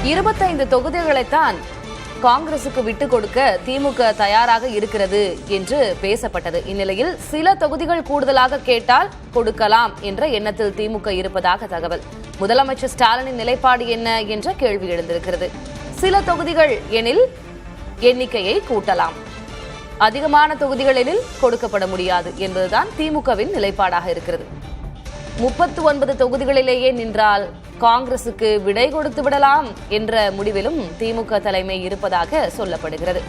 25 தொகுதிகளைத்தான் காங்கிரசுக்கு விட்டுக் கொடுக்க திமுக தயாராக இருக்கிறது என்று பேசப்பட்டது. இந்நிலையில் சில தொகுதிகள் கூடுதலாக கேட்டால் கொடுக்கலாம் என்ற எண்ணத்தில் திமுக இருப்பதாக தகவல். முதலமைச்சர் ஸ்டாலினின் நிலைப்பாடு என்ன என்ற கேள்வி எழுந்திருக்கிறது. சில தொகுதிகள் எனில் எண்ணிக்கையை கூட்டலாம், அதிகமான தொகுதிகள் எனில் கொடுக்கப்பட முடியாது என்பதுதான் திமுகவின் நிலைப்பாடாக இருக்கிறது. 39 தொகுதிகளிலேயே நின்றால் காங்கிரசுக்கு விடை கொடுத்து விடலாம் என்ற முடிவிலும் திமுக தலைமை இருப்பதாக சொல்லப்படுகிறது.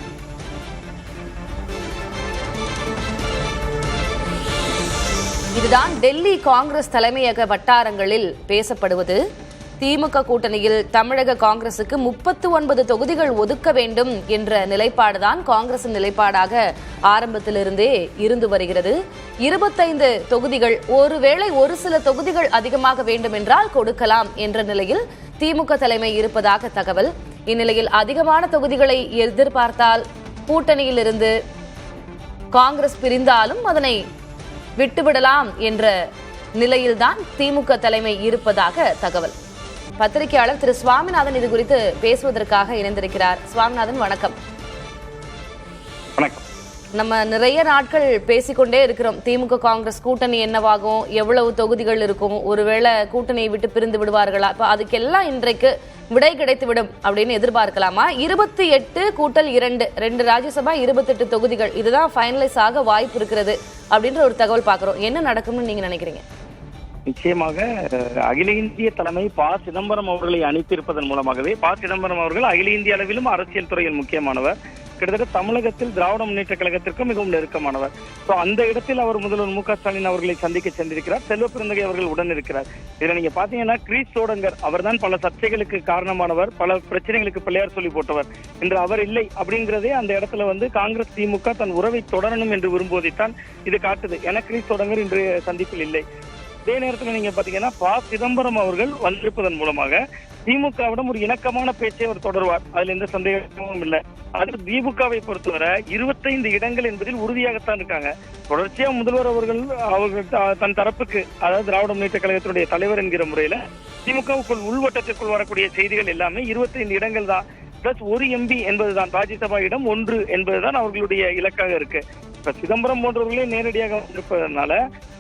இதுதான் டெல்லி காங்கிரஸ் தலைமையக வட்டாரங்களில் பேசப்படுவது. திமுக கூட்டணியில் தமிழக காங்கிரசுக்கு 39 தொகுதிகள் ஒதுக்க வேண்டும் என்ற நிலைப்பாடுதான் காங்கிரசின் நிலைப்பாடாக ஆரம்பத்திலிருந்தே இருந்து வருகிறது. 25 தொகுதிகள், ஒருவேளை ஒரு சில தொகுதிகள் அதிகமாக வேண்டும் என்றால் கொடுக்கலாம் என்ற நிலையில் திமுக தலைமை இருப்பதாக தகவல். இந்நிலையில் அதிகமான தொகுதிகளை எதிர்பார்த்தால் கூட்டணியிலிருந்து காங்கிரஸ் பிரிந்தாலும் அதனை விட்டுவிடலாம் என்ற நிலையில்தான் திமுக தலைமை இருப்பதாக தகவல். பத்திரிகையாளர் திரு சுவாமிநாதன் இது குறித்து பேசுவதற்காக இணைந்திருக்கிறார். சுவாமிநாதன், வணக்கம். வணக்கம். நம்ம நிறைய நாட்கள் பேசிக்கொண்டே இருக்கிறோம். திமுக காங்கிரஸ் கூட்டணி என்னவாகும், எவ்வளவு தொகுதிகள் இருக்கும், ஒருவேளை கூட்டணியை விட்டு பிரிந்து விடுவார்களா, இப்ப அதுக்கெல்லாம் இன்றைக்கு விடை கிடைத்துவிடும் அப்படின்னு எதிர்பார்க்கலாமா? 28 கூட்டல் 2 ராஜ்யசபா 28 தொகுதிகள், இதுதான் ஃபைனலைஸ் ஆக வாய்ப்பு இருக்கிறது அப்படின்ற ஒரு தகவல் பார்க்கிறோம். என்ன நடக்கும்னு நீங்க நினைக்கிறீங்க? நிச்சயமாக அகில இந்திய தலைமை ப. சிதம்பரம் அவர்களை அனுப்பியிருப்பதன் மூலமாகவே ப. சிதம்பரம் அவர்கள் அகில இந்திய அளவிலும் அரசியல் துறையில் முக்கியமானவர். கிட்டத்தட்ட தமிழகத்தில் திராவிட முன்னேற்ற கழகத்திற்கும் மிகவும் நெருக்கமானவர். அந்த இடத்தில் அவர் முதல்வர் மு க ஸ்டாலின் அவர்களை சந்திக்க சென்றிருக்கிறார். செல்வ பெருந்தகை அவர்கள் உடன் இருக்கிறார். இதுல நீங்க பாத்தீங்கன்னா கிரீஸ் சோடங்கர் அவர்தான் பல சர்ச்சைகளுக்கு காரணமானவர், பல பிரச்சனைகளுக்கு பிள்ளையார் சொல்லி போட்டவர். இன்று அவர் இல்லை அப்படிங்கிறதே அந்த இடத்துல காங்கிரஸ் திமுக தன் உறவை தொடரணும் என்று விரும்புவதைத்தான் இது காட்டுது. ஏன்னா கிரீஸ் சோடங்கர் இன்று சந்திப்பில் இல்லை. அதே நேரத்தில் நீங்க பாத்தீங்கன்னா ப. சிதம்பரம் அவர்கள் வந்திருப்பதன் மூலமாக திமுகவிடம் ஒரு இணக்கமான பேச்சை அவர் தொடர்வார். அதுல எந்த சந்தேகமும் இல்லை. அது திமுகவை பொறுத்தவரை 25 இடங்கள் என்பதில் உறுதியாகத்தான் இருக்காங்க. தொடர்ச்சியா முதல்வர் அவர்கள் தன் தரப்புக்கு, அதாவது திராவிட முன்னேற்ற கழகத்தினுடைய தலைவர் என்கிற முறையில திமுகவுக்குள் உள்வட்டத்திற்குள் வரக்கூடிய செய்திகள் எல்லாமே 25 இடங்கள் தான், பிளஸ் ஒரு எம்பி என்பதுதான், ராஜ்யசபா இடம் 1 என்பதுதான் அவர்களுடைய இலக்காக இருக்கு. இப்ப சிதம்பரம் போன்றவர்களே நேரடியாக வந்திருப்பதனால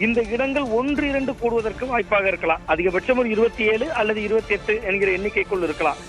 இந்த இடங்கள் 1-2 கூடுவதற்கு வாய்ப்பாக இருக்கலாம். அதிகபட்சம் ஒரு 27 அல்லது 28 என்கிற எண்ணிக்கைக்குள் இருக்கலாம்.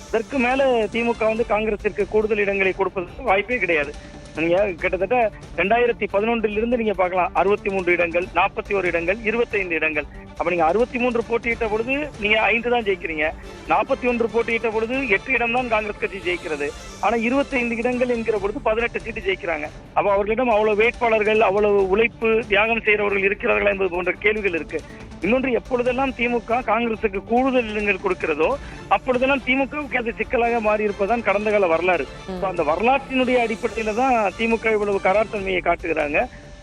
இதற்கு மேல திமுக காங்கிரசிற்கு கூடுதல் இடங்களை கொடுப்பதற்கு வாய்ப்பே கிடையாது. நீங்க கிட்டத்தட்ட 2011 நீங்க பார்க்கலாம், 63 இடங்கள், 41 இடங்கள், 25 இடங்கள். அப்ப நீங்க 63 போட்டியிட்ட பொழுது நீங்க 5 தான் ஜெயிக்கிறீங்க. 41 போட்டியிட்ட பொழுது 8 இடம் தான் காங்கிரஸ் கட்சி ஜெயிக்கிறது. ஆனா 25 இடங்கள் என்கிற பொழுது 18 சீட்டு ஜெயிக்கிறாங்க. அப்ப அவர்களிடம் அவ்வளவு வேட்பாளர்கள், அவ்வளவு உழைப்பு தியாகம் செய்யறவர்கள் இருக்கிறார்களா என்பது போன்ற கேள்விகள் இருக்கு. இன்னொன்று, எப்பொழுதெல்லாம் திமுக காங்கிரசுக்கு கூடுதல் இடங்கள் கொடுக்கிறதோ அப்பொழுதெல்லாம் திமுகவுக்கு அது சிக்கலாக மாறி இருப்பதுதான் கடந்த கால வரலாறு. அந்த வரலாற்றினுடைய அடிப்படையில தான் திமுக இவ்வளவு கரார்த்தன்மையை காட்டுகிறாங்க.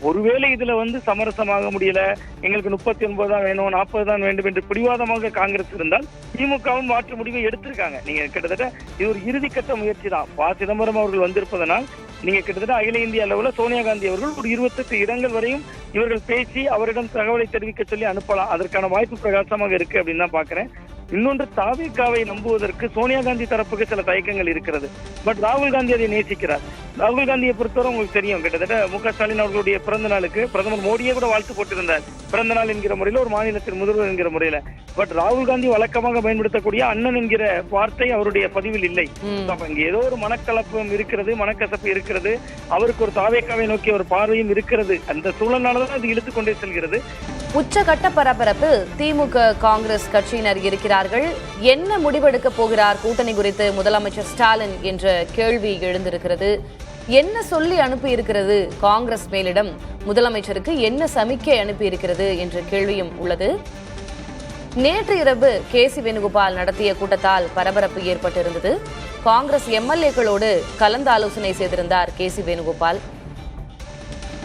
ஒருவேளை இதுல சமரசமாக முடியல, எங்களுக்கு 39 தான் வேணும், 40 தான் வேண்டும் என்று பிடிவாதமாக காங்கிரஸ் இருந்தால் திமுகவும் மாற்று முடிவை எடுத்திருக்காங்க. நீங்க கிட்டத்தட்ட இது ஒரு இறுதிக்கட்ட முயற்சி தான். ப. சிதம்பரம் அவர்கள் வந்திருப்பதனால் நீங்க கிட்டத்தட்ட அகில இந்திய அளவுல சோனியா காந்தி அவர்கள் ஒரு 28 இடங்கள் வரையும் இவர்கள் பேசி அவரிடம் தகவலை தெரிவிக்க சொல்லி அனுப்பலாம். அதற்கான வாய்ப்பு பிரகாசமாக இருக்கு அப்படின்னு தான் பாக்குறேன். இன்னொன்று, தாவேகாவை நம்புவதற்கு சோனியா காந்தி தரப்புக்கு சில தயக்கங்கள் இருக்கிறது. பட் ராகுல் காந்தி அதை நேசிக்கிறார். ராகுல் காந்தியை பொறுத்தவரை உங்களுக்கு தெரியும், கிட்டத்தட்ட மு க ஸ்டாலின் அவர்களுடைய பிறந்த நாளுக்கு பிரதமர் மோடியே கூட வாழ்த்து போட்டிருந்தார், பிறந்த நாள் என்கிற முறையில, ஒரு மாநிலத்தின் முதல்வர் என்கிற முறையில. பட் ராகுல் காந்தி வழக்கமாக பயன்படுத்தக்கூடிய அண்ணன் என்கிற வார்த்தை அவருடைய பதிவில் இல்லை. இங்க ஏதோ ஒரு மனக்கலப்பம் இருக்கிறது, மனக்கசப்பு இருக்கிறது. அவருக்கு ஒரு தாவேகாவை நோக்கிய ஒரு பார்வையும் இருக்கிறது. அந்த சூழலானதான் அது இழுத்துக் கொண்டே செல்கிறது. உச்சகட்ட பரபரப்பில் திமுக காங்கிரஸ் கட்சியினர் இருக்கிறார்கள். என்ன முடிவெடுக்க போகிறார் கூட்டணி குறித்து முதலமைச்சர் ஸ்டாலின் என்ற கேள்வி எழுந்திருக்கிறது. என்ன சொல்லி அனுப்பி இருக்கிறது காங்கிரஸ் மேலிடம், முதலமைச்சருக்கு என்ன சமிக்கை அனுப்பி இருக்கிறது என்ற கேள்வியும் உள்ளது. நேற்று இரவு கே.சி. வேணுகோபால் நடத்திய கூட்டத்தால் பரபரப்பு ஏற்பட்டிருந்தது. காங்கிரஸ் எம்எல்ஏக்களோடு கலந்தாலோசனை செய்திருந்தார் கே.சி. வேணுகோபால்.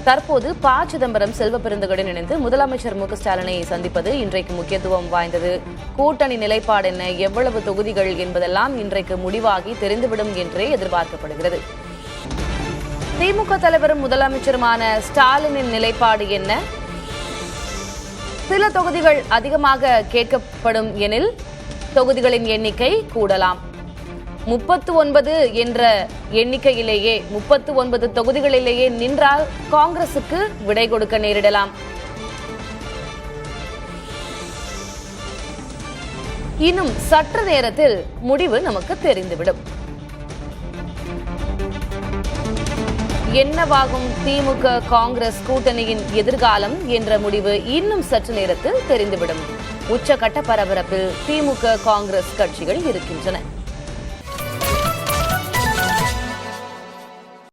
தற்போது ப. சிதம்பரம், செல்வ பெருந்தகையுடன் இணைந்து முதலமைச்சர் மு க ஸ்டாலினை சந்திப்பது இன்றைக்கு முக்கியத்துவம் வாய்ந்தது. கூட்டணி நிலைப்பாடு என்ன, எவ்வளவு தொகுதிகள் என்பதெல்லாம் இன்றைக்கு முடிவாகி தெரிந்துவிடும் என்றே எதிர்பார்க்கப்படுகிறது. திமுக தலைவரும் முதலமைச்சருமான ஸ்டாலினின் நிலைப்பாடு என்ன? சில தொகுதிகள் அதிகமாக கேட்கப்படும் எனில் தொகுதிகளின் எண்ணிக்கை கூடலாம், 39 என்ற எண்ணிக்கையிலேயே 39 தொகுதிகளிலேயே நின்றால் காங்கிரசுக்கு விடை கொடுக்க நேரிடலாம். இன்னும் சற்று நேரத்தில் முடிவு நமக்கு தெரிந்துவிடும். என்னவாகும் திமுக காங்கிரஸ் கூட்டணியின் எதிர்காலம் என்ற முடிவு இன்னும் சற்று நேரத்தில் தெரிந்துவிடும். உச்சகட்ட பரபரப்பில் திமுக காங்கிரஸ் கட்சிகள் இருக்கின்றன.